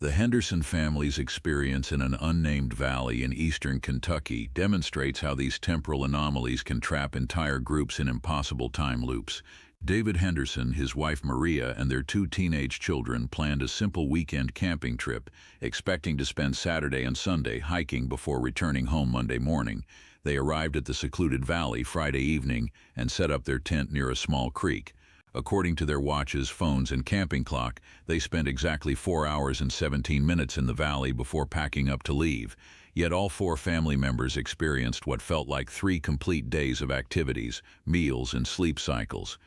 The Henderson family's experience in an unnamed valley in eastern Kentucky demonstrates how these temporal anomalies can trap entire groups in impossible time loops. David Henderson, his wife Maria, and their 2 teenage children planned a simple weekend camping trip, expecting to spend Saturday and Sunday hiking before returning home Monday morning. They arrived at the secluded valley Friday evening and set up their tent near a small creek. According to their watches, phones, and camping clock, they spent exactly 4 hours and 17 minutes in the valley before packing up to leave. Yet all 4 family members experienced what felt like 3 complete days of activities, meals, and sleep cycles.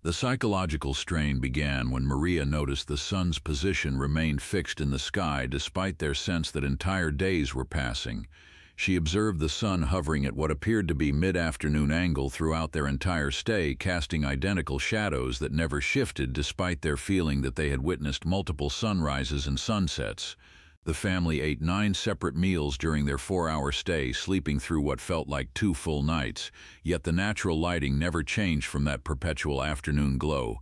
The psychological strain began when Maria noticed the sun's position remained fixed in the sky despite their sense that entire days were passing. She observed the sun hovering at what appeared to be mid-afternoon angle throughout their entire stay, casting identical shadows that never shifted despite their feeling that they had witnessed multiple sunrises and sunsets. The family ate 9 separate meals during their 4-hour stay, sleeping through what felt like 2 full nights, yet the natural lighting never changed from that perpetual afternoon glow.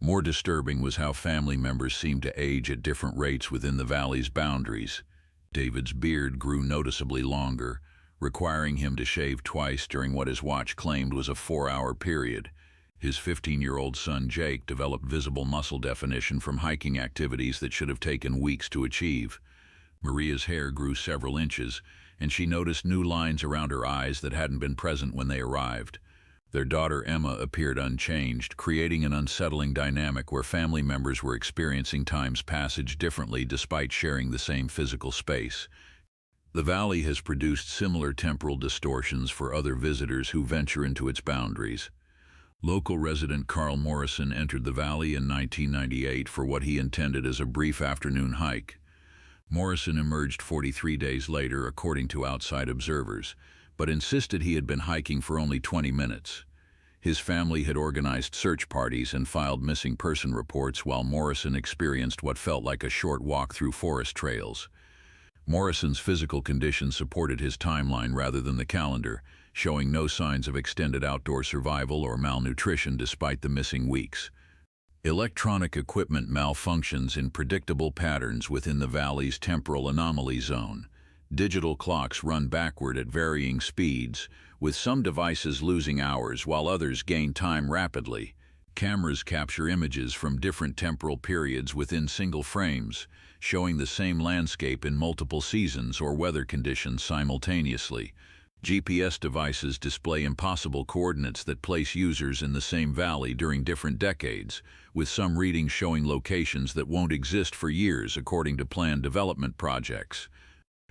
More disturbing was how family members seemed to age at different rates within the valley's boundaries. David's beard grew noticeably longer, requiring him to shave twice during what his watch claimed was a 4-hour period. His 15-year-old son Jake developed visible muscle definition from hiking activities that should have taken weeks to achieve. Maria's hair grew several inches, and she noticed new lines around her eyes that hadn't been present when they arrived. Their daughter Emma appeared unchanged, creating an unsettling dynamic where family members were experiencing time's passage differently despite sharing the same physical space. The valley has produced similar temporal distortions for other visitors who venture into its boundaries. Local resident Carl Morrison entered the valley in 1998 for what he intended as a brief afternoon hike. Morrison emerged 43 days later, according to outside observers, but insisted he had been hiking for only 20 minutes. His family had organized search parties and filed missing person reports while Morrison experienced what felt like a short walk through forest trails. Morrison's physical condition supported his timeline rather than the calendar, showing no signs of extended outdoor survival or malnutrition despite the missing weeks. Electronic equipment malfunctions in predictable patterns within the valley's temporal anomaly zone. Digital clocks run backward at varying speeds, with some devices losing hours while others gain time rapidly. Cameras capture images from different temporal periods within single frames, showing the same landscape in multiple seasons or weather conditions simultaneously. GPS devices display impossible coordinates that place users in the same valley during different decades, with some readings showing locations that won't exist for years according to planned development projects.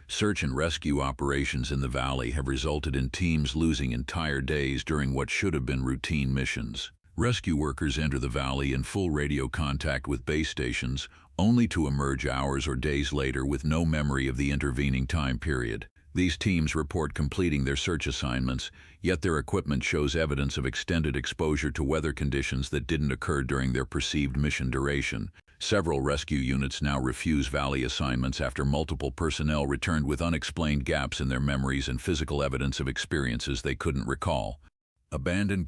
Search and rescue operations in the valley have resulted in teams losing entire days during what should have been routine missions. Rescue workers enter the valley in full radio contact with base stations, only to emerge hours or days later with no memory of the intervening time period. These teams report completing their search assignments, yet their equipment shows evidence of extended exposure to weather conditions that didn't occur during their perceived mission duration. Several rescue units now refuse valley assignments after multiple personnel returned with unexplained gaps in their memories and physical evidence of experiences they couldn't recall. Abandoned